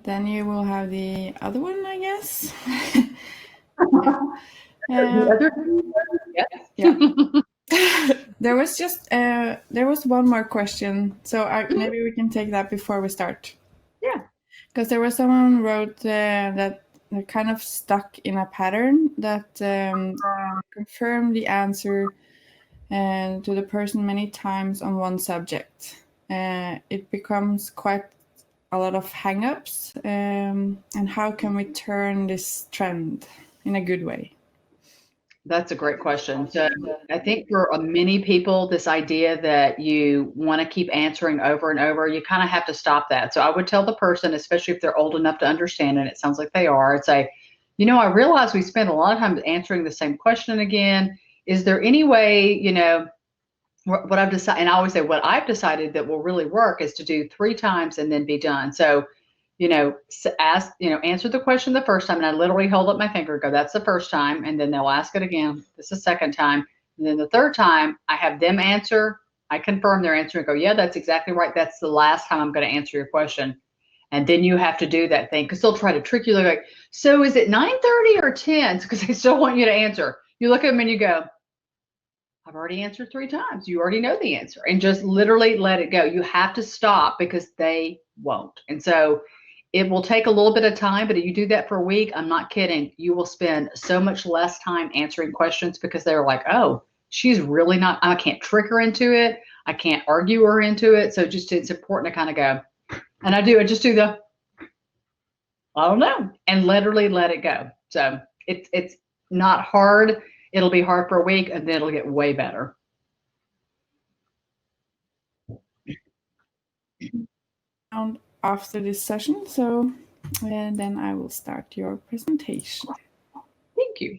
then you will have the other one, I guess. The other, yes. Yeah. There was one more question, so maybe we can take that before we start. Yeah. Because there was someone who wrote that they're kind of stuck in a pattern that confirm the answer to the person many times on one subject. It becomes quite a lot of hang-ups. And how can we turn this trend in a good way? That's a great question. So I think for many people, this idea that you want to keep answering over and over, you kind of have to stop that. So I would tell the person, especially if they're old enough to understand, and it sounds like they are, I'd say, I realize we spend a lot of time answering the same question again. Is there any way, what I've decided, and I always say what I've decided that will really work is to do 3 times and then be done. So answer the question the first time, and I literally hold up my finger, go, that's the first time, and then they'll ask it again. This is the second time. And then the third time, I have them answer. I confirm their answer and go, yeah, that's exactly right. That's the last time I'm going to answer your question. And then you have to do that thing because they'll try to trick you. They're like, so is it 9:30 or 10? Because they still want you to answer. You look at them and you go, I've already answered 3 times. You already know the answer. And just literally let it go. You have to stop because they won't. And so it will take a little bit of time, but if you do that for a week, I'm not kidding, you will spend so much less time answering questions because they're like, oh, she's really not, I can't trick her into it. I can't argue her into it. So it's important to kind of go, and I just do the, I don't know, and literally let it go. So it's not hard. It'll be hard for a week and then it'll get way better. After this session, so then I will start your presentation. Thank you.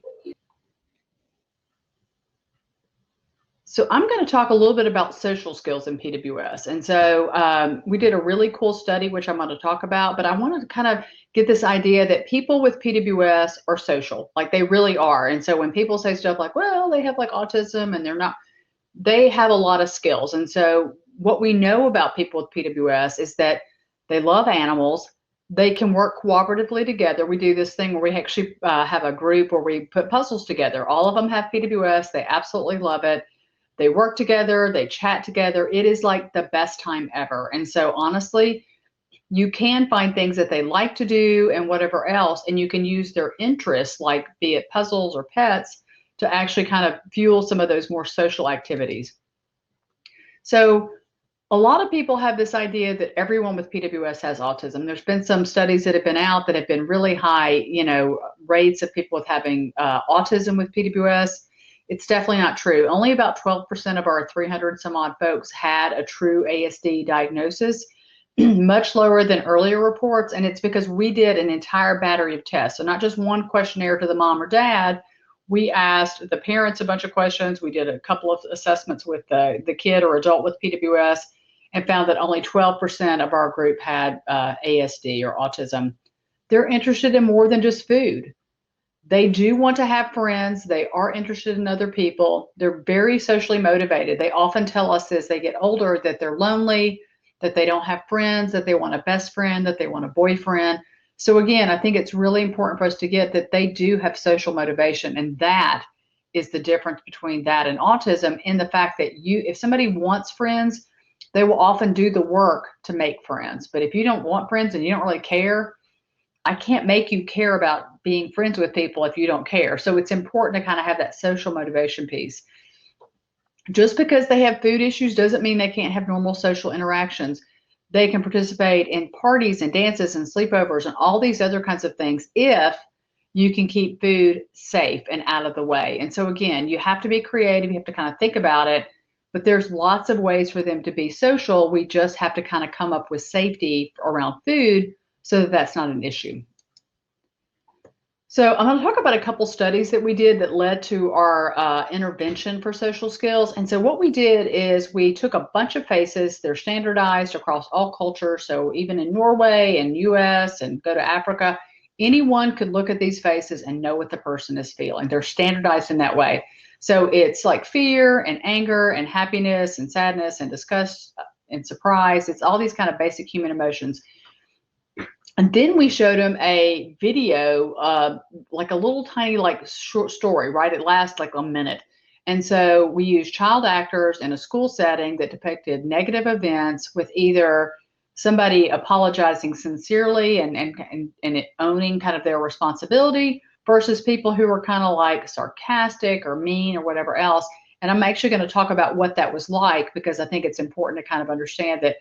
So I'm going to talk a little bit about social skills in PWS. And so we did a really cool study, which I'm going to talk about, but I wanted to kind of get this idea that people with PWS are social, like they really are. And so when people say stuff like, well, they have like autism and they're not, they have a lot of skills. And so what we know about people with PWS is that they love animals. They can work cooperatively together. We do this thing where we actually have a group where we put puzzles together. All of them have PWS. They absolutely love it. They work together. They chat together. It is like the best time ever. And so honestly, you can find things that they like to do and whatever else, and you can use their interests, like be it puzzles or pets, to actually kind of fuel some of those more social activities. So a lot of people have this idea that everyone with PWS has autism. There's been some studies that have been out that have been really high, rates of people with having autism with PWS. It's definitely not true. Only about 12% of our 300 some odd folks had a true ASD diagnosis, much lower than earlier reports. And it's because we did an entire battery of tests. So not just one questionnaire to the mom or dad. We asked the parents a bunch of questions. We did a couple of assessments with the kid or adult with PWS and found that only 12% of our group had ASD or autism. They're interested in more than just food. They do want to have friends. They are interested in other people. They're very socially motivated. They often tell us as they get older that they're lonely, that they don't have friends, that they want a best friend, that they want a boyfriend. So again, I think it's really important for us to get that they do have social motivation, and that is the difference between that and autism, in the fact that if somebody wants friends, they will often do the work to make friends. But if you don't want friends and you don't really care, I can't make you care about being friends with people if you don't care. So it's important to kind of have that social motivation piece. Just because they have food issues doesn't mean they can't have normal social interactions. They can participate in parties and dances and sleepovers and all these other kinds of things if you can keep food safe and out of the way. And so again, you have to be creative. You have to kind of think about it, but there's lots of ways for them to be social. We just have to kind of come up with safety around food so that that's not an issue. So I'm going to talk about a couple studies that we did that led to our intervention for social skills. And so what we did is we took a bunch of faces. They're standardized across all cultures. So even in Norway and US and go to Africa, anyone could look at these faces and know what the person is feeling. They're standardized in that way. So it's like fear and anger and happiness and sadness and disgust and surprise. It's all these kind of basic human emotions. And then we showed them a video, like a little tiny, like short story, right? It lasts like a minute. And so we used child actors in a school setting that depicted negative events with either somebody apologizing sincerely and it owning kind of their responsibility versus people who were kind of like sarcastic or mean or whatever else. And I'm actually going to talk about what that was like because I think it's important to kind of understand that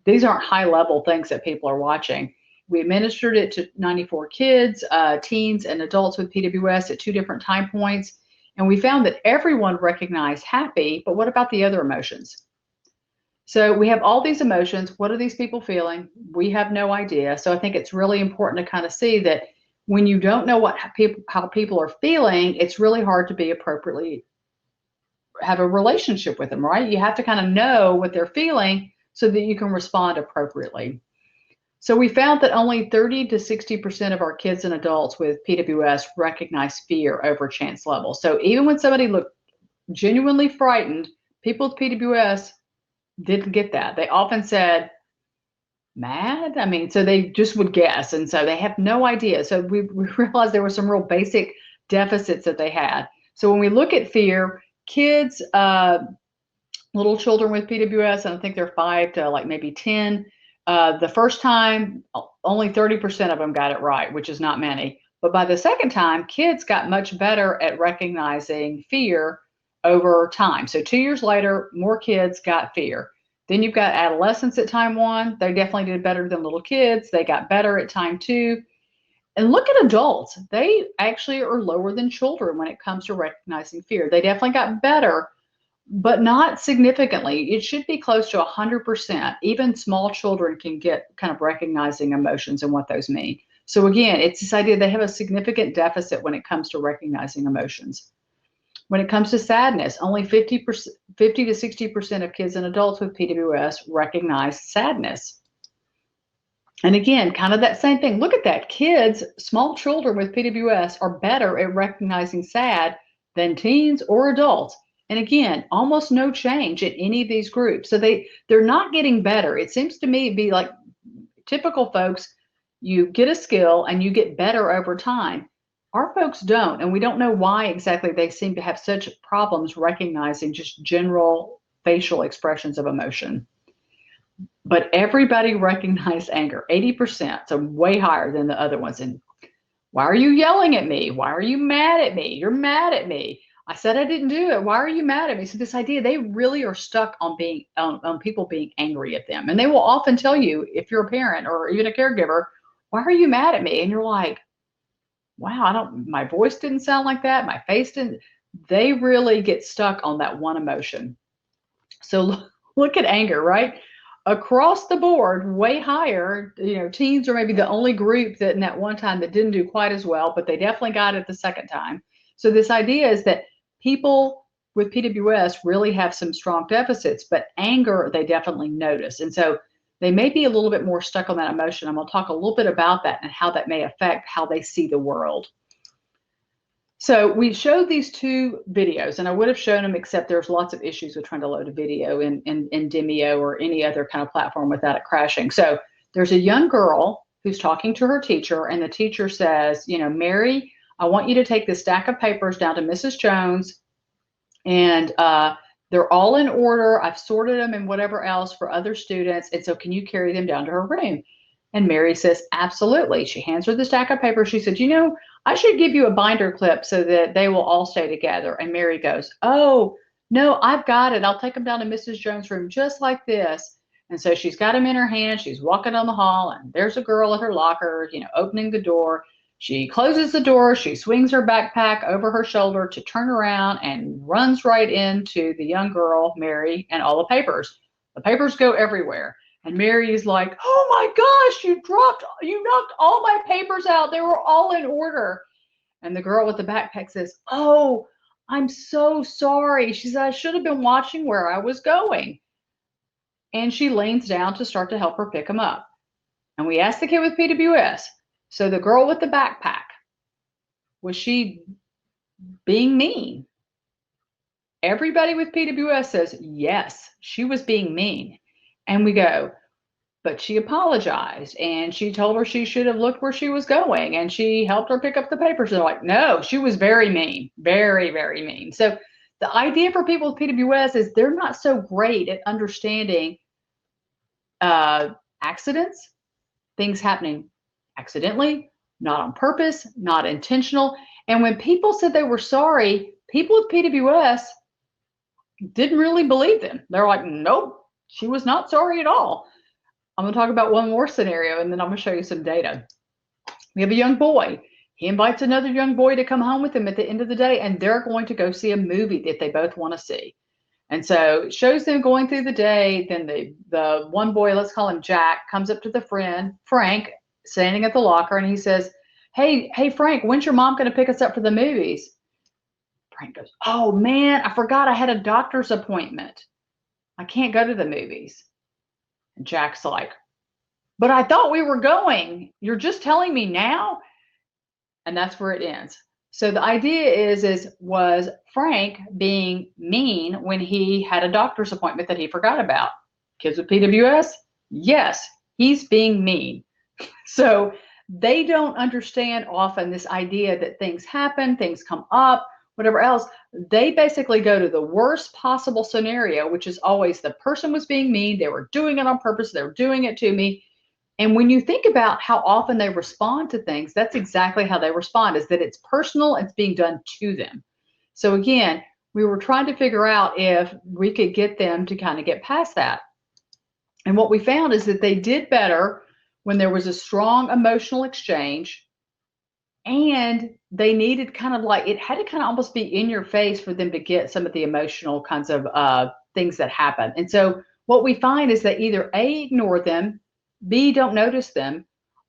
these aren't high level things that people are watching. We administered it to 94 kids, teens, and adults with PWS at 2 different time points. And we found that everyone recognized happy, but what about the other emotions? So we have all these emotions. What are these people feeling? We have no idea. So I think it's really important to kind of see that when you don't know how people are feeling, it's really hard to be appropriately have a relationship with them, right? You have to kind of know what they're feeling so that you can respond appropriately. So we found that only 30 to 60% of our kids and adults with PWS recognize fear over chance level. So even when somebody looked genuinely frightened, people with PWS didn't get that. They often said, mad? I mean, so they just would guess. And so they have no idea. So we realized there were some real basic deficits that they had. So when we look at fear, kids, little children with PWS, and I think they're 5 to like maybe 10, the first time, only 30% of them got it right, which is not many. But by the second time, kids got much better at recognizing fear over time. So 2 years later, more kids got fear. Then you've got adolescents at time 1. They definitely did better than little kids. They got better at time 2. And look at adults. They actually are lower than children when it comes to recognizing fear. They definitely got better, but not significantly. It should be close to 100%. Even small children can get kind of recognizing emotions and what those mean. So again, it's this idea they have a significant deficit when it comes to recognizing emotions. When it comes to sadness, only 50 to 60% of kids and adults with PWS recognize sadness. And again, kind of that same thing. Look at that. Kids, small children with PWS are better at recognizing sad than teens or adults. And again, almost no change in any of these groups. So they're not getting better. It seems to me to be like typical folks, you get a skill and you get better over time. Our folks don't, and we don't know why exactly they seem to have such problems recognizing just general facial expressions of emotion. But everybody recognized anger, 80%, so way higher than the other ones. And why are you yelling at me? Why are you mad at me? You're mad at me. I said I didn't do it. Why are you mad at me? So this idea, they really are stuck on being on people being angry at them. And they will often tell you, if you're a parent or even a caregiver, why are you mad at me? And you're like, wow, my voice didn't sound like that. My face didn't. They really get stuck on that one emotion. So look at anger, right? Across the board, way higher. Teens are maybe the only group that in that one time that didn't do quite as well, but they definitely got it the second time. So this idea is that people with PWS really have some strong deficits, but anger, they definitely notice. And so they may be a little bit more stuck on that emotion. I'm going to talk a little bit about that and how that may affect how they see the world. So we showed these 2 videos, and I would have shown them, except there's lots of issues with trying to load a video in Demio or any other kind of platform without it crashing. So there's a young girl who's talking to her teacher, and the teacher says, Mary, I want you to take this stack of papers down to Mrs. Jones, and they're all in order. I've sorted them and whatever else for other students, and so can you carry them down to her room? And Mary says, absolutely. She hands her the stack of papers. She said, I should give you a binder clip so that they will all stay together. And Mary goes, oh, no, I've got it. I'll take them down to Mrs. Jones' room just like this. And so she's got them in her hand. She's walking down the hall, and there's a girl at her locker, opening the door. She closes the door. She swings her backpack over her shoulder to turn around and runs right into the young girl, Mary, and all the papers. The papers go everywhere. And Mary is like, oh my gosh, you knocked all my papers out. They were all in order. And the girl with the backpack says, oh, I'm so sorry. She said, I should have been watching where I was going. And she leans down to start to help her pick them up. And we asked the kid with PWS, so the girl with the backpack, was she being mean? Everybody with PWS says, yes, she was being mean. And we go, but she apologized and she told her she should have looked where she was going and she helped her pick up the papers. They're like, no, she was very mean, very, very mean. So the idea for people with PWS is they're not so great at understanding accidents, things happening accidentally, not on purpose, not intentional. And when people said they were sorry, people with PWS didn't really believe them. They're like, nope, she was not sorry at all. I'm going to talk about one more scenario and then I'm going to show you some data. We have a young boy. He invites another young boy to come home with him at the end of the day, and they're going to go see a movie that they both want to see. And so it shows them going through the day. Then the one boy, let's call him Jack, comes up to the friend, Frank, standing at the locker, and he says, hey, Frank, when's your mom going to pick us up for the movies? Frank goes, oh, man, I forgot I had a doctor's appointment. I can't go to the movies. And Jack's like, but I thought we were going. You're just telling me now? And that's where it ends. So the idea was Frank being mean when he had a doctor's appointment that he forgot about? Kids with PWS? Yes, he's being mean. So they don't understand often this idea that things happen, things come up, whatever else. They basically go to the worst possible scenario, which is always the person was being mean. They were doing it on purpose. They were doing it to me. And when you think about how often they respond to things, that's exactly how they respond, is that it's personal, it's being done to them. So again, we were trying to figure out if we could get them to kind of get past that. And what we found is that they did better when there was a strong emotional exchange, and they needed kind of like, it had to kind of almost be in your face for them to get some of the emotional kinds of things that happen. And so what we find is that either A, ignore them, B, don't notice them,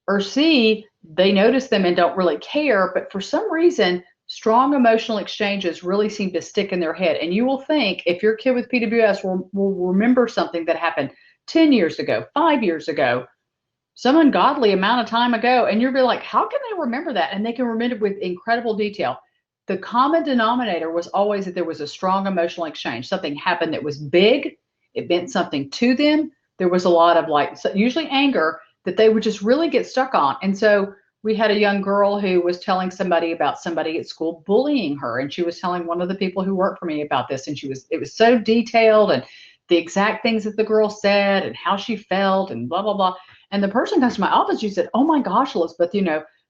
or C, they notice them and don't really care, but for some reason, strong emotional exchanges really seem to stick in their head. And you will think, if your kid with PWS will remember something that happened 10 years ago, 5 years ago, some ungodly amount of time ago, and you'll be like, how can they remember that? And they can remember it with incredible detail. The common denominator was always that there was a strong emotional exchange. Something happened that was big. It meant something to them. There was a lot of usually anger that they would just really get stuck on. And so we had a young girl who was telling somebody about somebody at school bullying her. And she was telling one of the people who worked for me about this. And it was so detailed, and the exact things that the girl said and how she felt and blah, blah, blah. And the person comes to my office. She said, oh my gosh, Elizabeth,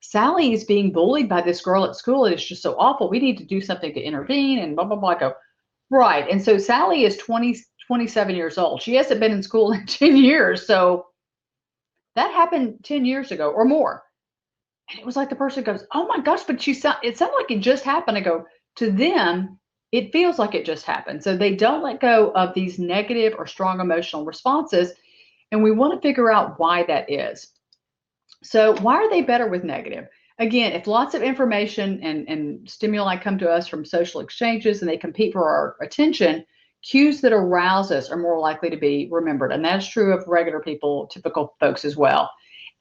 Sally is being bullied by this girl at school. It's just so awful. We need to do something to intervene and blah, blah, blah. I go, right. And so Sally is 27 years old. She hasn't been in school in 10 years. So that happened 10 years ago or more. And it was like the person goes, oh my gosh, but it sounded like it just happened. I go, to them, it feels like it just happened. So they don't let go of these negative or strong emotional responses. And we want to figure out why that is. So why are they better with negative? Again, if lots of information and stimuli come to us from social exchanges and they compete for our attention, cues that arouse us are more likely to be remembered. And that's true of regular people, typical folks as well.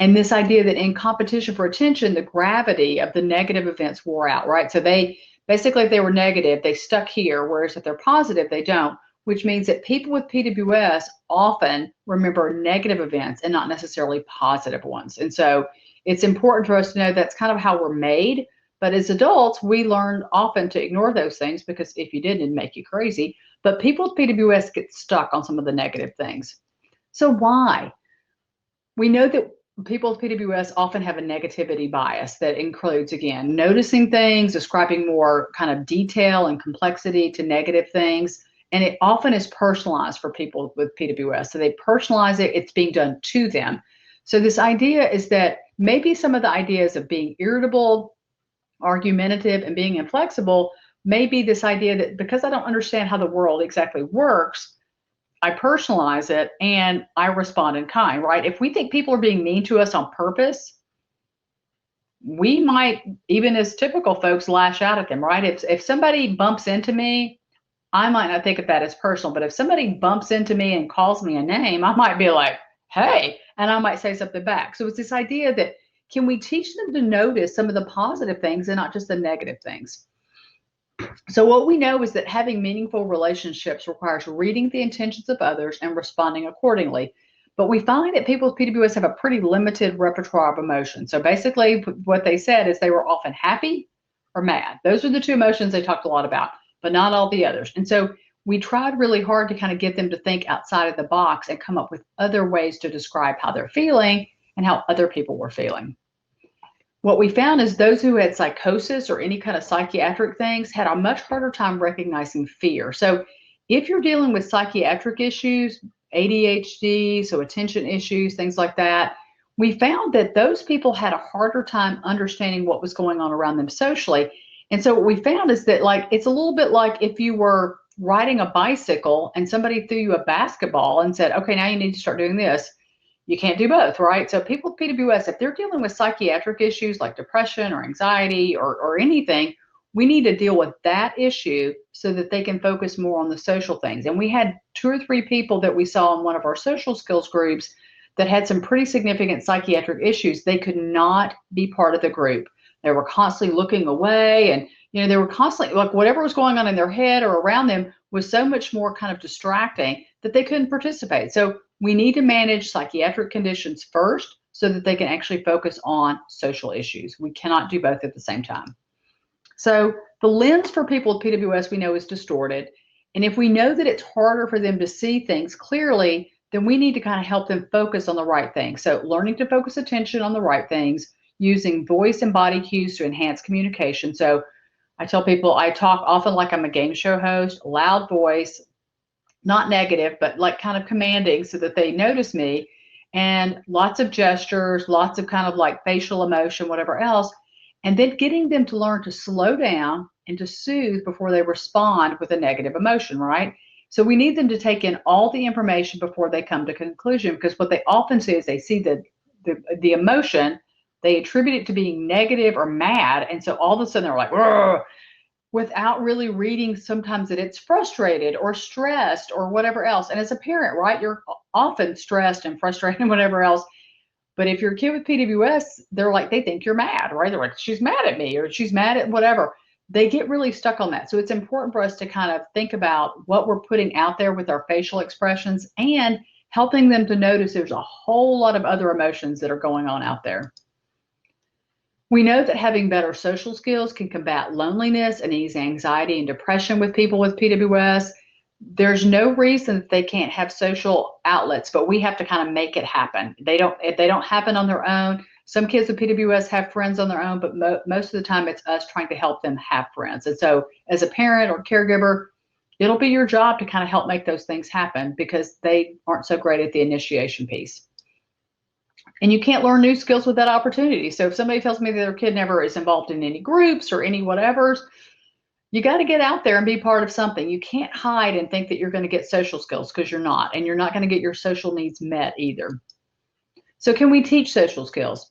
And this idea that in competition for attention, the gravity of the negative events wore out, right? So they basically, if they were negative, they stuck here, whereas if they're positive, they don't, which means that people with PWS often remember negative events and not necessarily positive ones. And so it's important for us to know that's kind of how we're made. But as adults, we learn often to ignore those things, because if you didn't, it'd make you crazy. But people with PWS get stuck on some of the negative things. So why? We know that people with PWS often have a negativity bias that includes, again, noticing things, ascribing more kind of detail and complexity to negative things. And it often is personalized for people with PWS. So they personalize it, it's being done to them. So this idea is that maybe some of the ideas of being irritable, argumentative, and being inflexible may be this idea that because I don't understand how the world exactly works, I personalize it and I respond in kind, right? If we think people are being mean to us on purpose, we might, even as typical folks, lash out at them, right? If somebody bumps into me, I might not think of that as personal, but if somebody bumps into me and calls me a name, I might be like, hey, and I might say something back. So it's this idea that, can we teach them to notice some of the positive things and not just the negative things? So what we know is that having meaningful relationships requires reading the intentions of others and responding accordingly. But we find that people with PWS have a pretty limited repertoire of emotions. So basically what they said is they were often happy or mad. Those are the two emotions they talked a lot about, but not all the others. And so we tried really hard to kind of get them to think outside of the box and come up with other ways to describe how they're feeling and how other people were feeling. What we found is those who had psychosis or any kind of psychiatric things had a much harder time recognizing fear. So if you're dealing with psychiatric issues, ADHD, so attention issues, things like that, we found that those people had a harder time understanding what was going on around them socially. And so what we found is that it's a little bit like if you were riding a bicycle and somebody threw you a basketball and said, okay, now you need to start doing this. You can't do both, right? So people with PWS, if they're dealing with psychiatric issues like depression or anxiety or anything, we need to deal with that issue so that they can focus more on the social things. And we had 2 or 3 people that we saw in one of our social skills groups that had some pretty significant psychiatric issues. They could not be part of the group. They were constantly looking away, and they were constantly whatever was going on in their head or around them was so much more kind of distracting that they couldn't participate. So we need to manage psychiatric conditions first so that they can actually focus on social issues. We cannot do both at the same time. So the lens for people with PWS we know is distorted. And if we know that it's harder for them to see things clearly, then we need to kind of help them focus on the right things. So learning to focus attention on the right things, using voice and body cues to enhance communication. So I tell people I talk often like I'm a game show host, loud voice, not negative, but kind of commanding so that they notice me, and lots of gestures, lots of kind of facial emotion, whatever else. And then getting them to learn to slow down and to soothe before they respond with a negative emotion, right? So we need them to take in all the information before they come to conclusion, because what they often see is they see the emotion, they attribute it to being negative or mad. And so all of a sudden they're like, "Rrr," without really reading sometimes that it's frustrated or stressed or whatever else. And as a parent, right, you're often stressed and frustrated and whatever else. But if you're a kid with PWS, they think you're mad, right? They're like, she's mad at me or she's mad at whatever. They get really stuck on that. So it's important for us to kind of think about what we're putting out there with our facial expressions and helping them to notice there's a whole lot of other emotions that are going on out there. We know that having better social skills can combat loneliness and ease anxiety and depression with people with PWS. There's no reason that they can't have social outlets, but we have to kind of make it happen. They don't happen on their own. Some kids with PWS have friends on their own, but most of the time it's us trying to help them have friends. And so as a parent or caregiver, it'll be your job to kind of help make those things happen because they aren't so great at the initiation piece. And you can't learn new skills with that opportunity. So if somebody tells me that their kid never is involved in any groups or any whatevers, you got to get out there and be part of something. You can't hide and think that you're going to get social skills, because you're not. And you're not going to get your social needs met either. So can we teach social skills?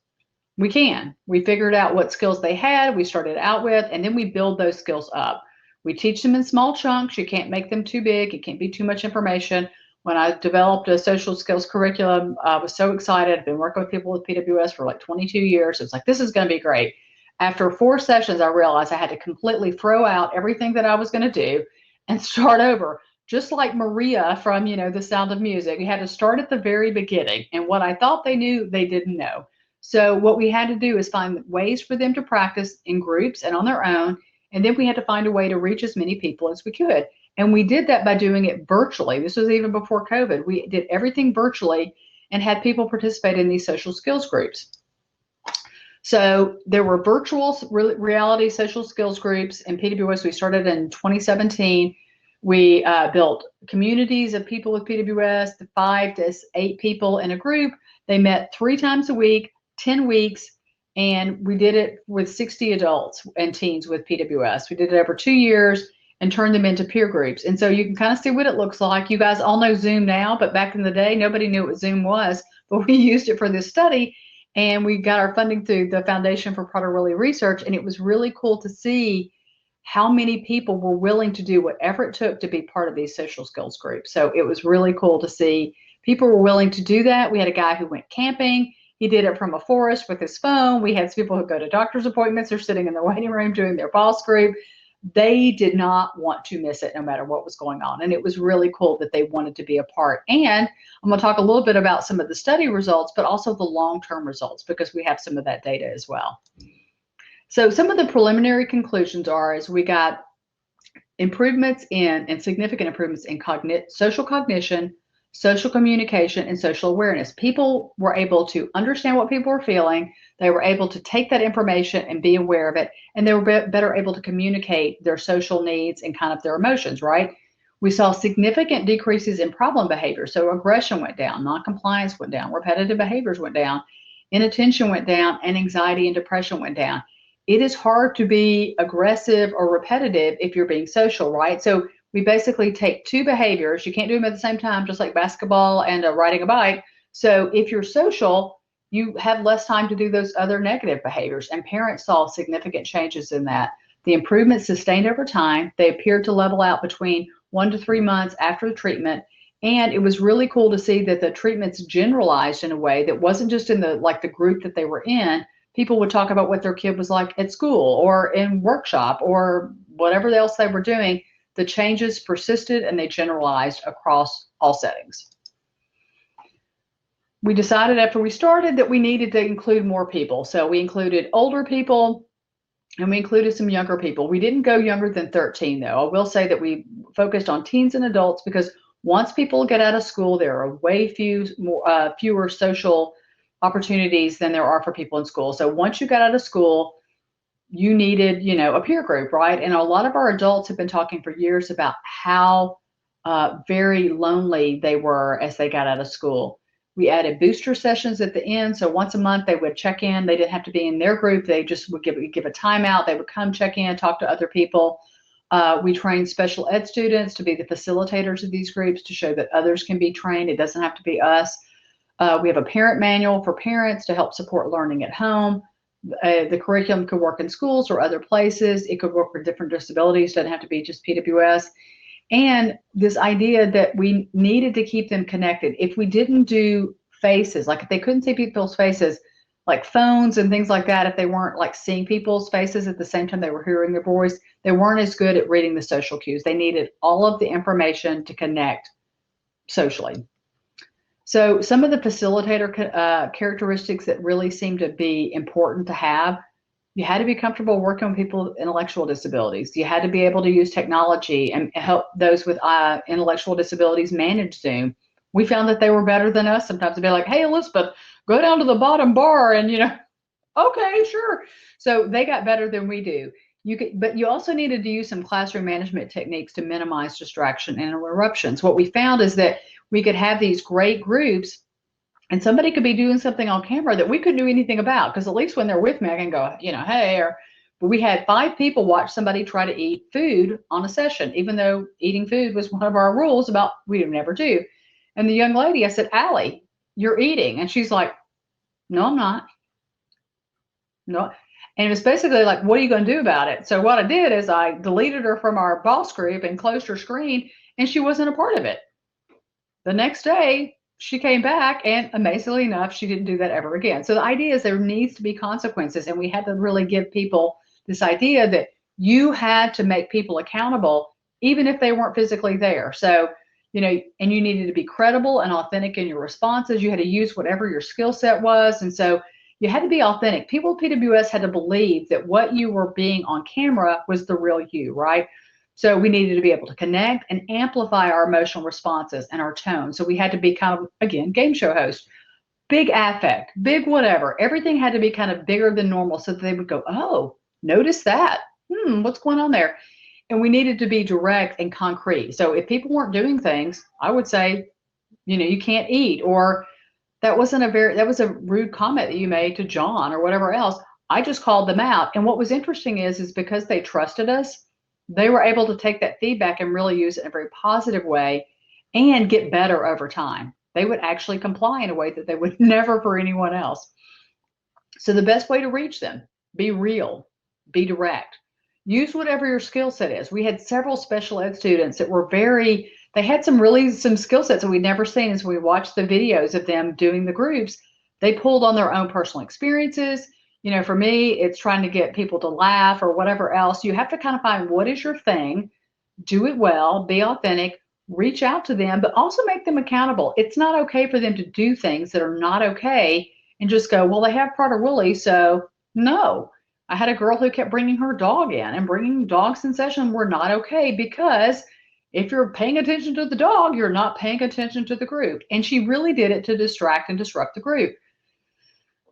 We can. We figured out what skills they had, we started out with, and then we build those skills up. We teach them in small chunks. You can't make them too big. It can't be too much information. When I developed a social skills curriculum, I was so excited. I've been working with people with PWS for 22 years. It's this is going to be great. After 4 sessions, I realized I had to completely throw out everything that I was going to do and start over. Just like Maria from, The Sound of Music, we had to start at the very beginning. And what I thought they knew, they didn't know. So what we had to do is find ways for them to practice in groups and on their own. And then we had to find a way to reach as many people as we could. And we did that by doing it virtually. This was even before COVID. We did everything virtually and had people participate in these social skills groups. So there were virtual reality social skills groups in PWS. We started in 2017. We built communities of people with PWS, 5 to 8 people in a group. They met 3 times a week, 10 weeks, and we did it with 60 adults and teens with PWS. We did it over 2 years and turned them into peer groups. And so you can kind of see what it looks like. You guys all know Zoom now, but back in the day, nobody knew what Zoom was, but we used it for this study. And we got our funding through the Foundation for Prader-Willi Research. And it was really cool to see how many people were willing to do whatever it took to be part of these social skills groups. So it was really cool to see people were willing to do that. We had a guy who went camping. He did it from a forest with his phone. We had people who go to doctor's appointments or sitting in the waiting room doing their boss group. they did not want to miss it no matter what was going on. And it was really cool that they wanted to be a part. And I'm going to talk a little bit about some of the study results, but also the long-term results, because we have some of that data as well. So some of the preliminary conclusions are, is we got improvements in, and significant improvements in social cognition, social communication, and social awareness. People were able to understand what people were feeling. They were able to take that information and be aware of it. And they were better able to communicate their social needs and kind of their emotions, right? We saw significant decreases in problem behavior. So aggression went down, noncompliance went down, repetitive behaviors went down, inattention went down, and anxiety and depression went down. It is hard to be aggressive or repetitive if you're being social, right? So we basically take two behaviors. You can't do them at the same time, just like basketball and riding a bike. So if you're social, you have less time to do those other negative behaviors. And parents saw significant changes in that. The improvements sustained over time. They appeared to level out between 1 to 3 months after the treatment. And it was really cool to see that the treatments generalized in a way that wasn't just in the group that they were in. People would talk about what their kid was like at school or in workshop or whatever else they were doing. The changes persisted and they generalized across all settings. We decided after we started that we needed to include more people. So we included older people and we included some younger people. We didn't go younger than 13 though. I will say that we focused on teens and adults because once people get out of school, there are way fewer social opportunities than there are for people in school. So once you got out of school, you needed, a peer group, right? And a lot of our adults have been talking for years about how very lonely they were as they got out of school. We added booster sessions at the end. So once a month they would check in. They didn't have to be in their group. They just would give a timeout. They would come check in, talk to other people. We trained special ed students to be the facilitators of these groups to show that others can be trained. It doesn't have to be us. We have a parent manual for parents to help support learning at home. The curriculum could work in schools or other places. It could work for different disabilities. Doesn't have to be just PWS. And this idea that we needed to keep them connected. If we didn't do faces, like if they couldn't see people's faces, like phones and things like that, if they weren't like seeing people's faces at the same time they were hearing their voice, they weren't as good at reading the social cues. They needed all of the information to connect socially. So some of the facilitator characteristics that really seem to be important to have, you had to be comfortable working with people with intellectual disabilities. You had to be able to use technology and help those with intellectual disabilities manage Zoom. We found that they were better than us sometimes. To be like, hey, Elizabeth, go down to the bottom bar and, okay, sure. So they got better than we do. But you also needed to use some classroom management techniques to minimize distraction and interruptions. What we found is that we could have these great groups and somebody could be doing something on camera that we couldn't do anything about, because at least when they're with me, I can go, hey, but we had 5 people watch somebody try to eat food on a session, even though eating food was one of our rules about we would never do. And the young lady, I said, Allie, you're eating. And she's like, no, I'm not. No. And it was basically like, what are you going to do about it? So what I did is I deleted her from our boss group and closed her screen, and she wasn't a part of it. The next day, she came back, and amazingly enough, she didn't do that ever again. So the idea is there needs to be consequences, and we had to really give people this idea that you had to make people accountable, even if they weren't physically there. So, and you needed to be credible and authentic in your responses. You had to use whatever your skill set was. And so you had to be authentic. People with PWS had to believe that what you were being on camera was the real you, right? So we needed to be able to connect and amplify our emotional responses and our tone. So we had to be kind of, again, game show host, big affect, big whatever. Everything had to be kind of bigger than normal so that they would go, oh, notice that. What's going on there? And we needed to be direct and concrete. So if people weren't doing things, I would say, you can't eat, or that was a rude comment that you made to John or whatever else. I just called them out. And what was interesting is because they trusted us, they were able to take that feedback and really use it in a very positive way and get better over time. They would actually comply in a way that they would never for anyone else. So the best way to reach them, be real, be direct, use whatever your skill set is. We had several special ed students that were they had some skill sets that we'd never seen. As we watched the videos of them doing the groups, they pulled on their own personal experiences. For me, it's trying to get people to laugh or whatever else. You have to kind of find what is your thing, do it well, be authentic, reach out to them, but also make them accountable. It's not okay for them to do things that are not okay and just go, well, they have Prader-Willi, so no. I had a girl who kept bringing her dog in, and bringing dogs in session were not okay, because if you're paying attention to the dog, you're not paying attention to the group. And she really did it to distract and disrupt the group.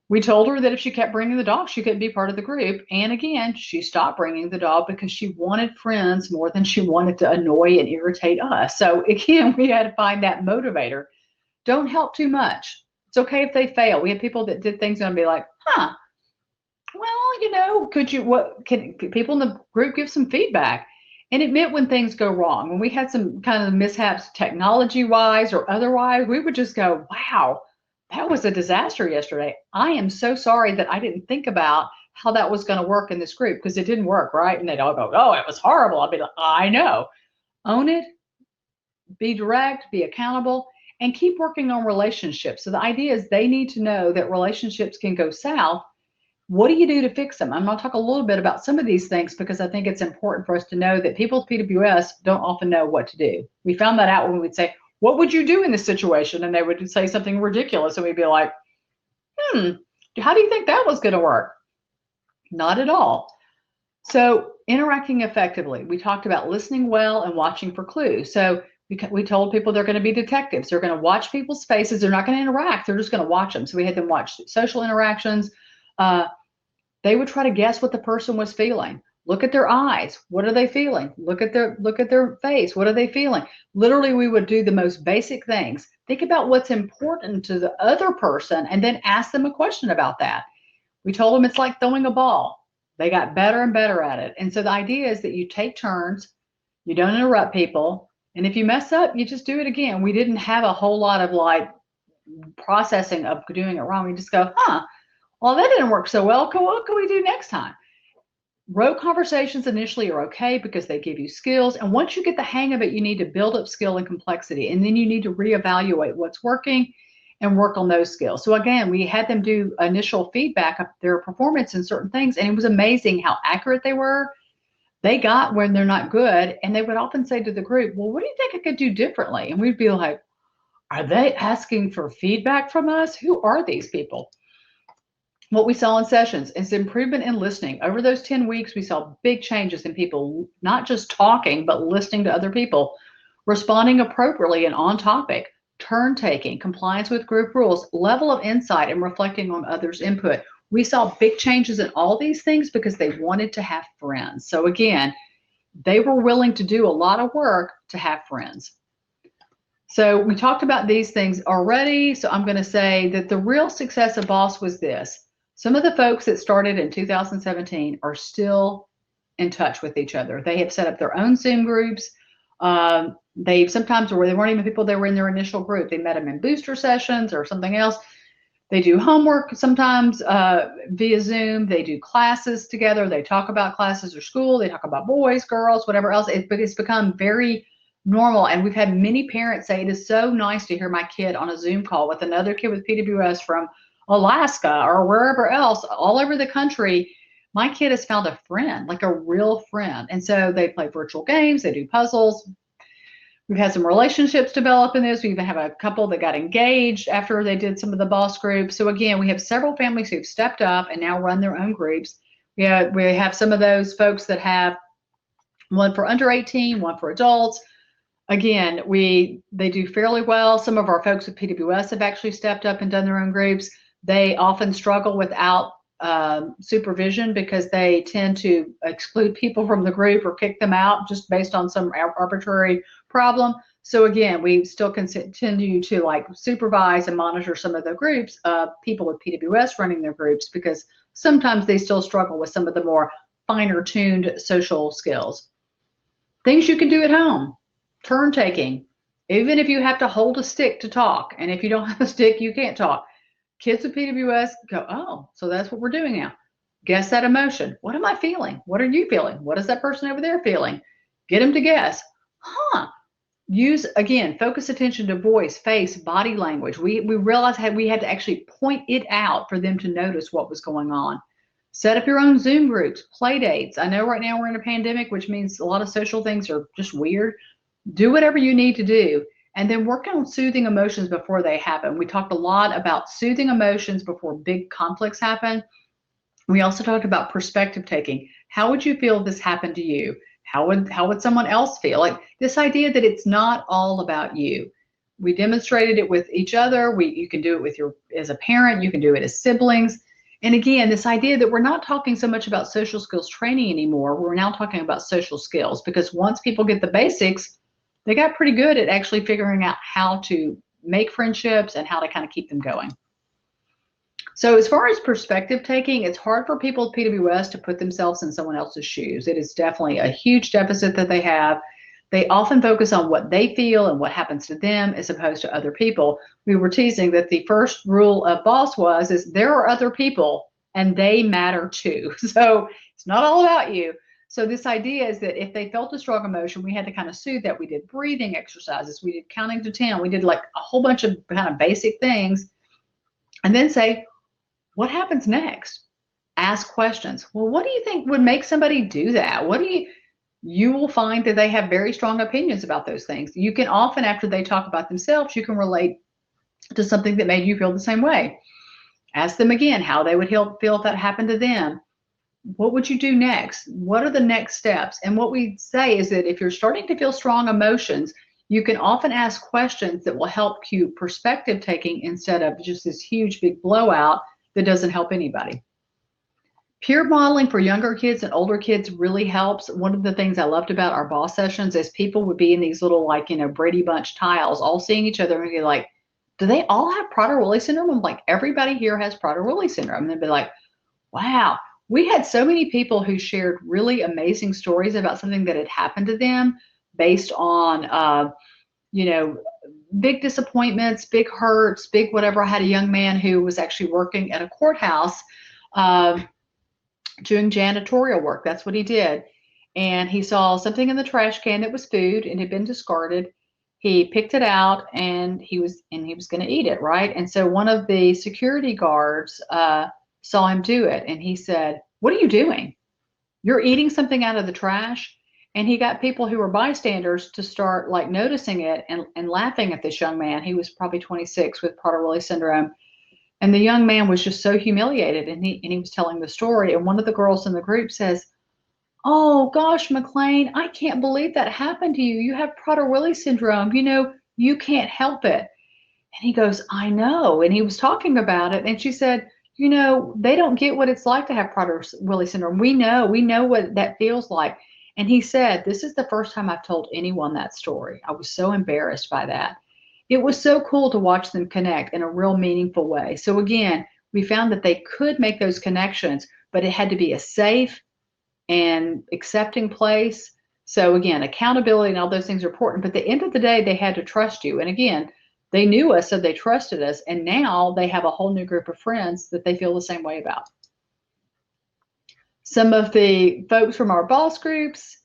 We told her that if she kept bringing the dog, she couldn't be part of the group. And again, she stopped bringing the dog because she wanted friends more than she wanted to annoy and irritate us. So again, we had to find that motivator. Don't help too much. It's okay if they fail. We had people that did things and be like, well, can people in the group give some feedback? And it meant when things go wrong, when we had some kind of mishaps technology wise or otherwise, we would just go, wow, that was a disaster yesterday. I am so sorry that I didn't think about how that was going to work in this group, because it didn't work, right? And they'd all go, oh, it was horrible. I'd be like, I know. Own it, be direct, be accountable, and keep working on relationships. So the idea is they need to know that relationships can go south. What do you do to fix them? I'm going to talk a little bit about some of these things, because I think it's important for us to know that people with PWS don't often know what to do. We found that out when we'd say, what would you do in this situation? And they would say something ridiculous, and we'd be like, how do you think that was going to work? Not at all. So interacting effectively, we talked about listening well and watching for clues. So we told people they're going to be detectives. They're going to watch people's faces. They're not going to interact. They're just going to watch them. So we had them watch social interactions. They would try to guess what the person was feeling. Look at their eyes. What are they feeling? Look at their face. What are they feeling? Literally, we would do the most basic things. Think about what's important to the other person and then ask them a question about that. We told them it's like throwing a ball. They got better and better at it. And so the idea is that you take turns, you don't interrupt people, and if you mess up, you just do it again. We didn't have a whole lot of like processing of doing it wrong. We just go, well, that didn't work so well. What can we do next time? Rote conversations initially are okay because they give you skills. And once you get the hang of it, you need to build up skill and complexity. And then you need to reevaluate what's working and work on those skills. So again, we had them do initial feedback of their performance in certain things. And it was amazing how accurate they were. They got when they're not good. And they would often say to the group, well, what do you think I could do differently? And we'd be like, are they asking for feedback from us? Who are these people? What we saw in sessions is improvement in listening. Over those 10 weeks, we saw big changes in people, not just talking, but listening to other people, responding appropriately and on topic, turn taking, compliance with group rules, level of insight, and reflecting on others' input. We saw big changes in all these things because they wanted to have friends. So again, they were willing to do a lot of work to have friends. So we talked about these things already. So I'm going to say that the real success of BOSS was this. Some of the folks that started in 2017 are still in touch with each other. They have set up their own Zoom groups. They sometimes were, they weren't even people that were in their initial group. They met them in booster sessions or something else. They do homework sometimes via Zoom. They do classes together. They talk about classes or school. They talk about boys, girls, whatever else. It's become very normal. And we've had many parents say, it is so nice to hear my kid on a Zoom call with another kid with PWS from Alaska or wherever else, all over the country. My kid has found a friend, like a real friend. And so they play virtual games, they do puzzles. We've had some relationships develop in this. We even have a couple that got engaged after they did some of the BOSS groups. So again, we have several families who've stepped up and now run their own groups. We have some of those folks that have one for under 18, one for adults. Again, they do fairly well. Some of our folks with PWS have actually stepped up and done their own groups. They often struggle without supervision because they tend to exclude people from the group or kick them out just based on some arbitrary problem. So again, we still continue to like supervise and monitor some of the groups of people with PWS running their groups, because sometimes they still struggle with some of the more finer tuned social skills. Things you can do at home: turn taking. Even if you have to hold a stick to talk, and if you don't have a stick, you can't talk. Kids with PWS go, oh, so that's what we're doing now. Guess that emotion. What am I feeling? What are you feeling? What is that person over there feeling? Get them to guess. Use, again, focus attention to voice, face, body language. We realized we had to actually point it out for them to notice what was going on. Set up your own Zoom groups, play dates. I know right now we're in a pandemic, which means a lot of social things are just weird. Do whatever you need to do. And then work on soothing emotions before they happen. We talked a lot about soothing emotions before big conflicts happen. We also talked about perspective taking. How would you feel if this happened to you? How would someone else feel? Like this idea that it's not all about you. We demonstrated it with each other. You can do it with your as a parent, you can do it as siblings. And again, this idea that we're not talking so much about social skills training anymore. We're now talking about social skills because once people get the basics, they got pretty good at actually figuring out how to make friendships and how to kind of keep them going. So as far as perspective taking, it's hard for people with PWS to put themselves in someone else's shoes. It is definitely a huge deficit that they have. They often focus on what they feel and what happens to them as opposed to other people. We were teasing that the first rule of BOSS is there are other people and they matter too. So it's not all about you. So this idea is that if they felt a strong emotion, we had to kind of soothe that. We did breathing exercises. We did counting to 10. We did like a whole bunch of kind of basic things. And then say, what happens next? Ask questions. Well, what do you think would make somebody do that? You will find that they have very strong opinions about those things. You can often, after they talk about themselves, you can relate to something that made you feel the same way. Ask them again how they would feel if that happened to them. What would you do next? What are the next steps? And what we say is that if you're starting to feel strong emotions, you can often ask questions that will help cue perspective taking instead of just this huge big blowout that doesn't help anybody. Peer modeling for younger kids and older kids really helps. One of the things I loved about our BOSS sessions is people would be in these little Brady Bunch tiles, all seeing each other and be like, do they all have Prader-Willi syndrome? I'm like, everybody here has Prader-Willi syndrome. And they'd be like, wow. We had so many people who shared really amazing stories about something that had happened to them based on, big disappointments, big hurts, big whatever. I had a young man who was actually working at a courthouse doing janitorial work. That's what he did. And he saw something in the trash can that was food and had been discarded. He picked it out and he was going to eat it, right? And so one of the security guards saw him do it, and he said, "What are you doing? You're eating something out of the trash?" And he got people who were bystanders to start noticing it and laughing at this young man. He was probably 26 with Prader-Willi syndrome. And the young man was just so humiliated, and he was telling the story. And one of the girls in the group says, "Oh gosh, McLean, I can't believe that happened to you. You have Prader-Willi syndrome. You can't help it." And he goes, "I know." And he was talking about it. And she said, they don't get what it's like to have Prader-Willi syndrome. We know what that feels like. And he said, "This is the first time I've told anyone that story. I was so embarrassed by that." It was so cool to watch them connect in a real meaningful way. So again, we found that they could make those connections, but it had to be a safe and accepting place. So again, accountability and all those things are important, but at the end of the day, they had to trust you. And again, they knew us, so they trusted us. And now they have a whole new group of friends that they feel the same way about. Some of the folks from our BOSS groups.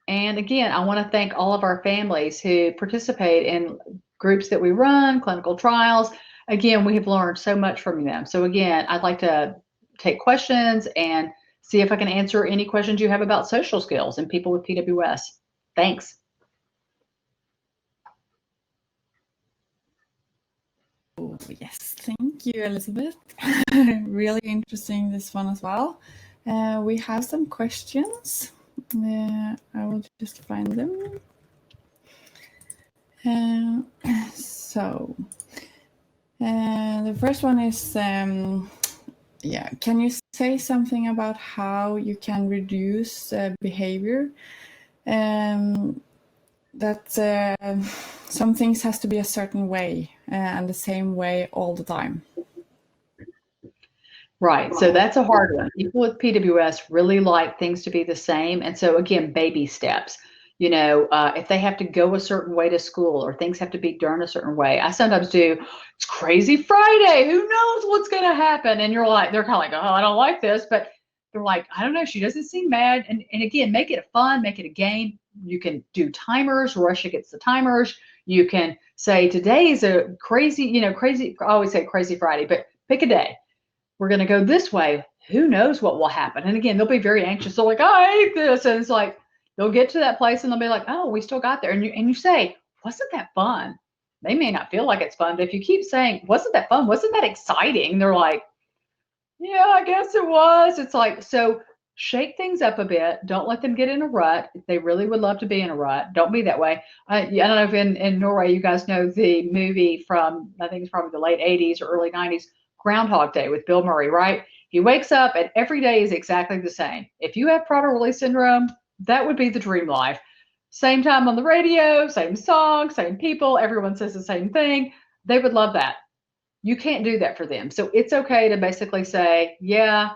And again, I want to thank all of our families who participate in groups that we run, clinical trials. Again, we have learned so much from them. So again, I'd like to take questions and see if I can answer any questions you have about social skills and people with PWS. Thanks. Oh, yes, thank you, Elizabeth. Really interesting, this one as well. We have some questions. I will just find them. The first one is, can you say something about how you can reduce behavior that some things has to be a certain way and the same way all the time? Right. So that's a hard one. People with PWS really like things to be the same. And so again, baby steps. If they have to go a certain way to school or things have to be done a certain way, I sometimes do, it's crazy Friday. Who knows what's going to happen? And they're kind of like, oh, I don't like this. But they're like, I don't know. She doesn't seem mad. And again, make it fun, make it a game. You can do timers, rush against the timers. You can say today is a crazy, I always say crazy Friday, but pick a day. We're going to go this way. who knows what will happen? And again, they'll be very anxious. They're like, I hate this. And it's like, they'll get to that place and they'll be like, oh, we still got there. And you say, wasn't that fun? They may not feel like it's fun, but if you keep saying, wasn't that fun? Wasn't that exciting? They're like, yeah, I guess it was. It's like, so shake things up a bit. Don't let them get in a rut. If they really would love to be in a rut, don't be that way. Yeah, I don't know if in Norway you guys know the movie from, I think it's probably the late 80s or early 90s, Groundhog Day with Bill Murray, right? He wakes up and every day is exactly the same. If you have Prader-Willi syndrome, that would be the dream life. Same time on the radio, same song, same people, everyone says the same thing. They would love that. You can't do that for them. So it's okay to basically say, yeah,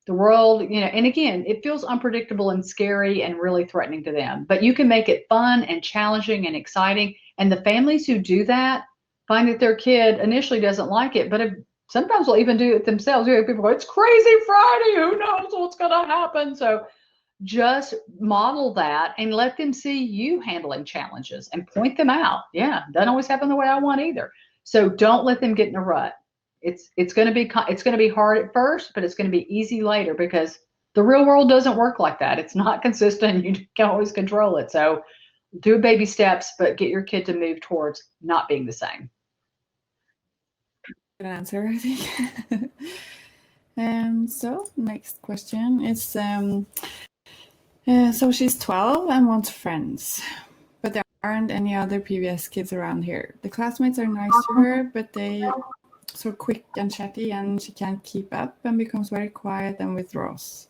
the world, and again, it feels unpredictable and scary and really threatening to them, but you can make it fun and challenging and exciting. And the families who do that find that their kid initially doesn't like it, but sometimes they'll even do it themselves. You have people go, it's crazy Friday. Who knows what's going to happen? So just model that and let them see you handling challenges and point them out. Yeah, doesn't always happen the way I want either. So don't let them get in a rut. It's going to be hard at first, but it's going to be easy later because the real world doesn't work like that. It's not consistent. You can't always control it. So do baby steps, but get your kid to move towards not being the same. Good answer, I think. So next question is, so she's 12 and wants friends, but there aren't any other PWS kids around here. The classmates are nice to her, but they so quick and chatty, and she can't keep up and becomes very quiet and withdraws.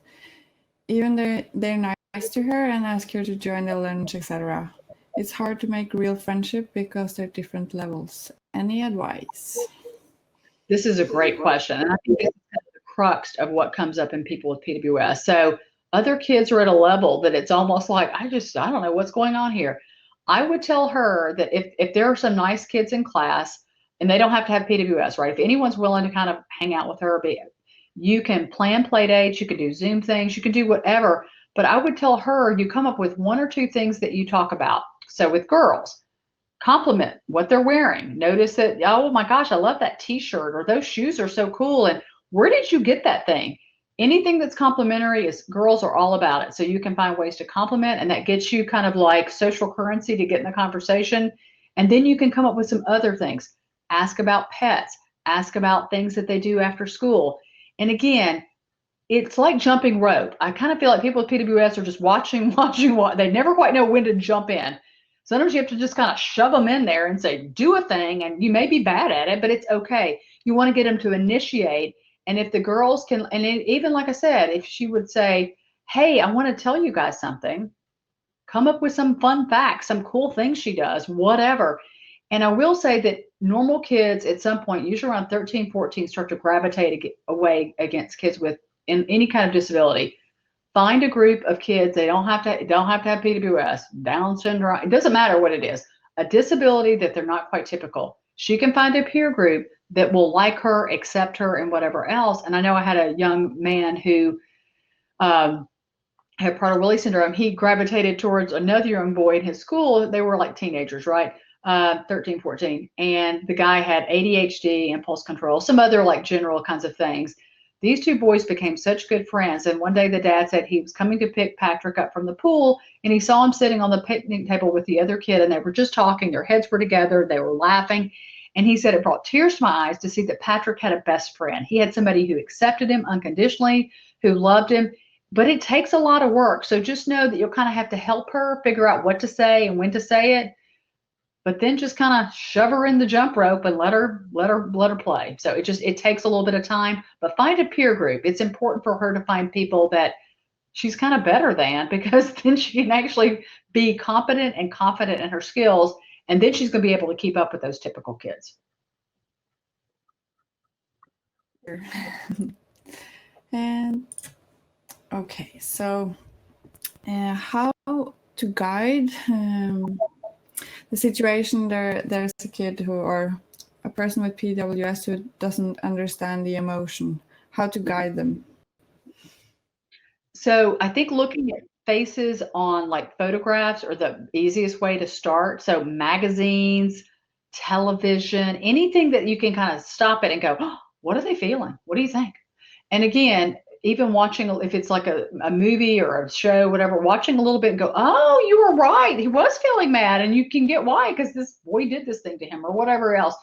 Even they're nice to her and ask her to join the lunch, etc. It's hard to make real friendship because they're different levels. Any advice? This is a great question. And I think this is kind of the crux of what comes up in people with PWS. So other kids are at a level that it's almost like, I don't know what's going on here. I would tell her that if there are some nice kids in class, and they don't have to have PWS, right? If anyone's willing to kind of hang out with her, you can plan play dates, you can do Zoom things, you can do whatever. But I would tell her, you come up with one or two things that you talk about. So with girls, compliment what they're wearing. Notice that, oh my gosh, I love that t-shirt, or those shoes are so cool. And where did you get that thing? Anything that's complimentary is, girls are all about it. So you can find ways to compliment, and that gets you kind of like social currency to get in the conversation. And then you can come up with some other things. Ask about pets, ask about things that they do after school. And again, it's like jumping rope. I kind of feel like people with PWS are just watching. They never quite know when to jump in. Sometimes you have to just kind of shove them in there and say, do a thing, and you may be bad at it, but it's okay. You want to get them to initiate. And if the girls can, and even like I said, if she would say, hey, I want to tell you guys something, come up with some fun facts, some cool things she does, whatever. And I will say that normal kids at some point, usually around 13, 14, start to gravitate away against kids with any kind of disability. Find a group of kids. They don't have to have PWS, Down syndrome. It doesn't matter what it is. A disability that they're not quite typical. She can find a peer group that will like her, accept her, and whatever else. And I know I had a young man who had Prader-Willi syndrome. He gravitated towards another young boy in his school. They were like teenagers, right? 13, 14. And the guy had ADHD, impulse control, some other like general kinds of things. These two boys became such good friends. And one day the dad said he was coming to pick Patrick up from the pool, and he saw him sitting on the picnic table with the other kid, and they were just talking. Their heads were together. They were laughing. And he said it brought tears to my eyes to see that Patrick had a best friend. He had somebody who accepted him unconditionally, who loved him. But it takes a lot of work. So just know that you'll kind of have to help her figure out what to say and when to say it. But then just kind of shove her in the jump rope and let her play. So it takes a little bit of time, but find a peer group. It's important for her to find people that she's kind of better than, because then she can actually be competent and confident in her skills. And then she's going to be able to keep up with those typical kids. And okay, so how to guide the situation there's a kid or a person with PWS who doesn't understand the emotion, how to guide them? So I think looking at faces on like photographs are the easiest way to start. So magazines, television, anything that you can kind of stop it and go, oh, what are they feeling? What do you think? And again, even watching, if it's like a movie or a show, whatever, watching a little bit and go, oh, you were right. He was feeling mad, and you can get why, because this boy did this thing to him or whatever else.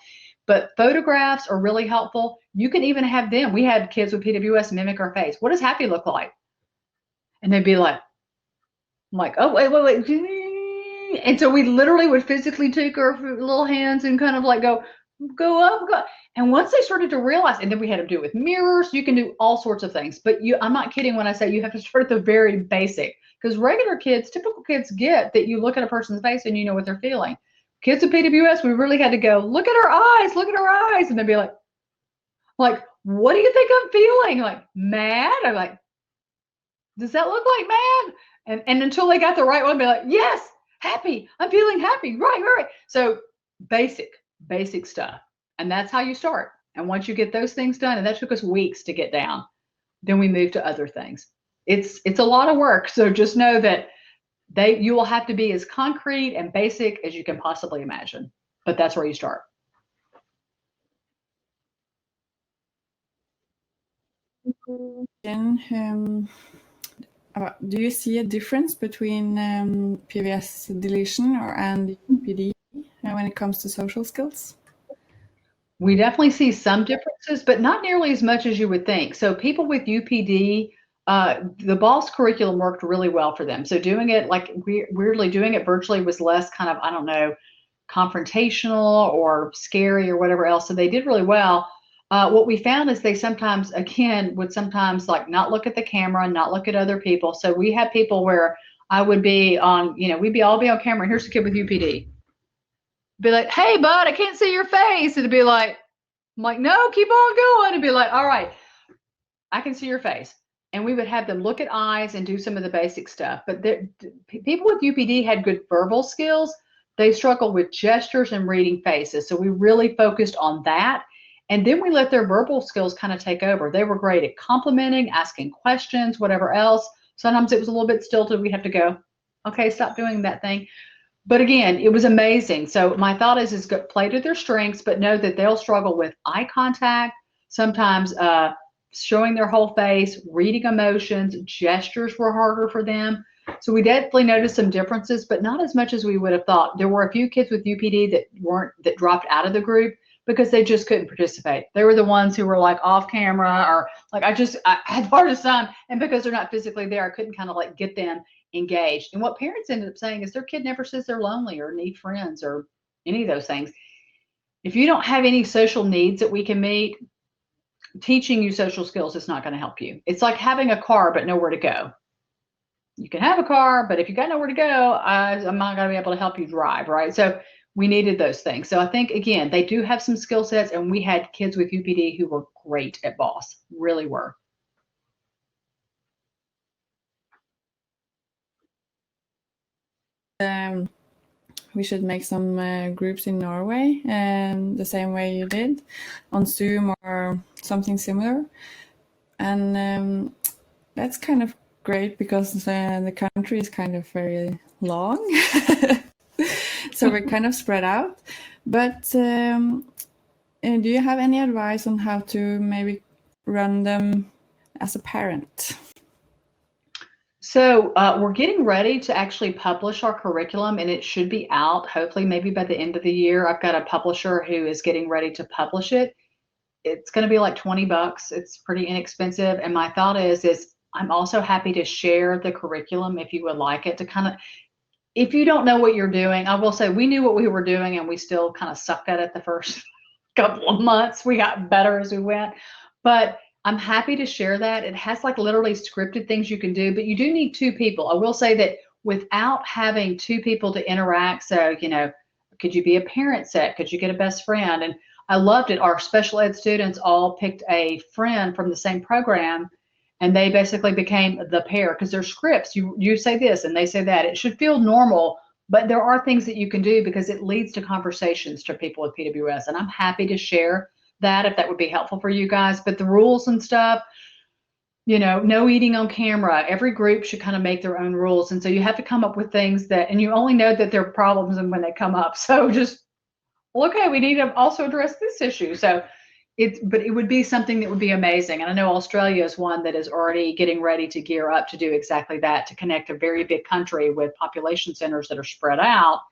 But photographs are really helpful. You can even have them. We had kids with PWS mimic our face. What does happy look like? And they'd be like, I'm like, oh, wait. And so we literally would physically take our little hands and kind of like go up, go. And once they started to realize, and then we had to do it with mirrors, you can do all sorts of things. But I'm not kidding when I say you have to start at the very basic, because regular kids, typical kids get that you look at a person's face and you know what they're feeling. Kids with PWS, we really had to go, look at her eyes, look at her eyes. And they'd be like, what do you think I'm feeling? Like, mad? I'm like, does that look like mad? And until they got the right one, be like, yes, happy. I'm feeling happy. Right. So basic stuff. And that's how you start. And once you get those things done, and that took us weeks to get down, then we move to other things. It's a lot of work. So just know that you will have to be as concrete and basic as you can possibly imagine. But that's where you start. Do you see a difference between PWS deletion and UPD when it comes to social skills? We definitely see some differences, but not nearly as much as you would think. So people with UPD, the BOSS curriculum worked really well for them. So doing it, like weirdly doing it virtually, was less kind of, I don't know, confrontational or scary or whatever else. So they did really well. What we found is they sometimes, again, would sometimes like not look at the camera, not look at other people. So we had people where I would be on, we'd all be on camera. And here's a kid with UPD. Be like, hey, bud, I can't see your face. It'd be like, I'm like, no, keep on going. It'd be like, all right, I can see your face. And we would have them look at eyes and do some of the basic stuff. But people with UPD had good verbal skills. They struggled with gestures and reading faces. So we really focused on that. And then we let their verbal skills kind of take over. They were great at complimenting, asking questions, whatever else. Sometimes it was a little bit stilted. We have to go, okay, stop doing that thing. But again, it was amazing. So my thought is play to their strengths, but know that they'll struggle with eye contact, sometimes showing their whole face, reading emotions, gestures were harder for them. So we definitely noticed some differences, but not as much as we would have thought. There were a few kids with UPD that dropped out of the group because they just couldn't participate. They were the ones who were like off camera, or like I had the hardest time, and because they're not physically there, I couldn't kind of like get them engaged. And what parents ended up saying is their kid never says they're lonely or need friends or any of those things. If you don't have any social needs that we can meet, teaching you social skills is not going to help you. It's like having a car but nowhere to go. You can have a car, but if you got nowhere to go, I'm not going to be able to help you drive, right? So we needed those things. So I think, again, they do have some skill sets, and we had kids with UPD who were great at BOSS, really were. We should make some groups in Norway, the same way you did, on Zoom or something similar. And that's kind of great because the country is kind of very long. So we're kind of spread out. But do you have any advice on how to maybe run them as a parent? So we're getting ready to actually publish our curriculum, and it should be out hopefully maybe by the end of the year. I've got a publisher who is getting ready to publish it. It's going to be like $20. It's pretty inexpensive. And my thought is I'm also happy to share the curriculum if you would like it, to kind of, if you don't know what you're doing. I will say we knew what we were doing, and we still kind of sucked at it the first couple of months. We got better as we went, but I'm happy to share that. It has like literally scripted things you can do, but you do need two people. I will say that without having two people to interact, so, could you be a parent set? Could you get a best friend? And I loved it. Our special ed students all picked a friend from the same program, and they basically became the pair, because there's scripts. You say this and they say that. It should feel normal, but there are things that you can do because it leads to conversations to people with PWS. And I'm happy to share that if that would be helpful for you guys. But the rules and stuff, no eating on camera. Every group should kind of make their own rules. And so you have to come up with things and you only know that there are problems and when they come up. So just, well, okay, we need to also address this issue. So but it would be something that would be amazing. And I know Australia is one that is already getting ready to gear up to do exactly that, to connect a very big country with population centers that are spread out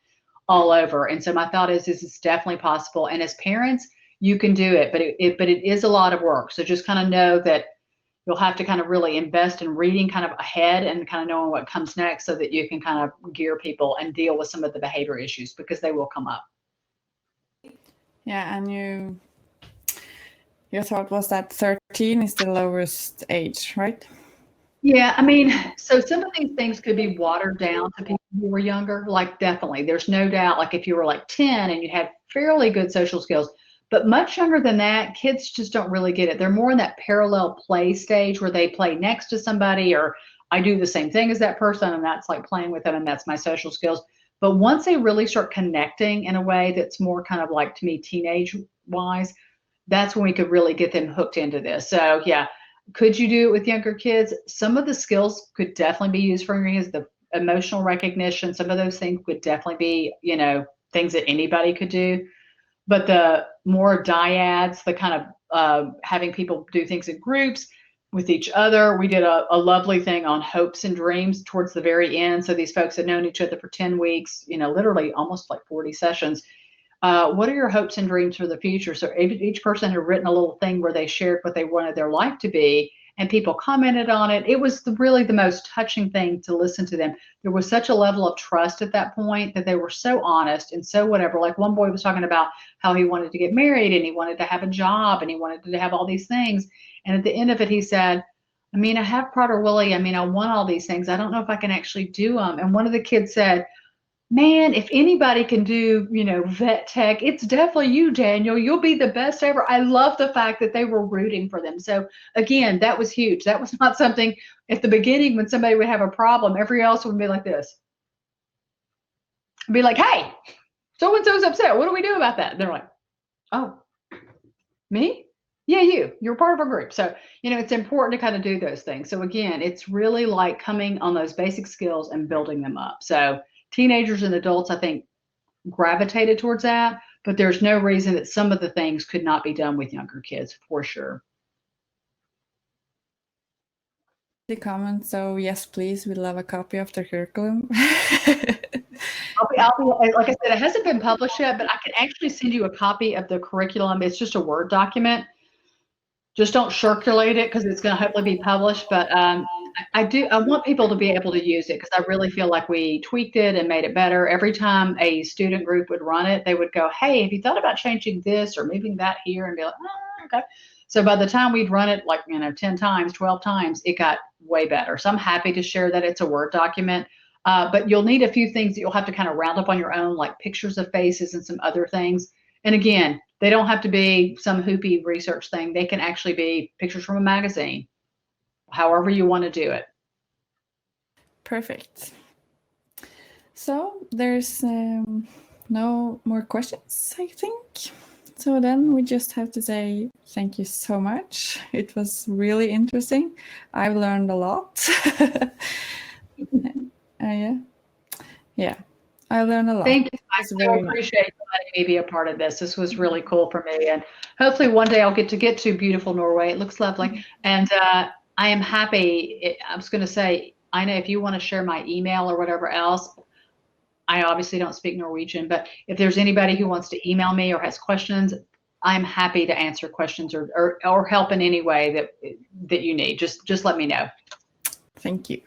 all over. And so my thought is it's definitely possible. And as parents, you can do it, but it is a lot of work. So just kind of know that you'll have to kind of really invest in reading kind of ahead and kind of knowing what comes next so that you can kind of gear people and deal with some of the behavior issues, because they will come up. Yeah, and your thought was that 13 is the lowest age, right? Yeah, I mean, so some of these things could be watered down to people who were younger. Like, definitely, there's no doubt. Like, if you were like 10 and you had fairly good social skills, but much younger than that, kids just don't really get it. They're more in that parallel play stage where they play next to somebody, or I do the same thing as that person, and that's like playing with them, and that's my social skills. But once they really start connecting in a way that's more kind of like, to me, teenage wise, that's when we could really get them hooked into this. So yeah, could you do it with younger kids? Some of the skills could definitely be used for younger kids. The emotional recognition, some of those things would definitely be, things that anybody could do. But the more dyads, the kind of having people do things in groups with each other. We did a lovely thing on hopes and dreams towards the very end. So these folks had known each other for 10 weeks, literally almost like 40 sessions. What are your hopes and dreams for the future? So each person had written a little thing where they shared what they wanted their life to be, and people commented on it. It was really the most touching thing to listen to them. There was such a level of trust at that point that they were so honest and so whatever. Like, one boy was talking about how he wanted to get married and he wanted to have a job and he wanted to have all these things. And at the end of it, he said, I mean, I have Prader-Willi. I mean, I want all these things. I don't know if I can actually do them. And one of the kids said, man, if anybody can do, vet tech, it's definitely you, Daniel. You'll be the best ever. I love the fact that they were rooting for them. So again, that was huge. That was not something at the beginning when somebody would have a problem, everyone else would be like this. Be like, hey, so-and-so's upset. What do we do about that? And they're like, oh, me? Yeah, you're part of our group. So, it's important to kind of do those things. So again, it's really like coming on those basic skills and building them up. So teenagers and adults, I think, gravitated towards that, but there's no reason that some of the things could not be done with younger kids, for sure. The comment, so yes, please, we'd love a copy of the curriculum. I'll be, like I said, it hasn't been published yet, but I can actually send you a copy of the curriculum. It's just a Word document. Just don't circulate it because it's going to hopefully be published. But I want people to be able to use it because I really feel like we tweaked it and made it better. Every time a student group would run it, they would go, hey, have you thought about changing this or moving that here? And be like, oh, okay. So by the time we'd run it, like, 10 times, 12 times, it got way better. So I'm happy to share that it's a Word document. But you'll need a few things that you'll have to kind of round up on your own, like pictures of faces and some other things. And again, they don't have to be some hoopy research thing. They can actually be pictures from a magazine, however you want to do it. Perfect. So there's no more questions, I think. So then we just have to say thank you so much. It was really interesting. I've learned a lot. Yeah. I learned a lot. Thank you. I so appreciate you letting me be a part of this. This was really cool for me. And hopefully one day I'll get to beautiful Norway. It looks lovely. And I am happy. I was going to say, I know if you want to share my email or whatever else, I obviously don't speak Norwegian, but if there's anybody who wants to email me or has questions, I'm happy to answer questions or help in any way that you need. Just let me know. Thank you.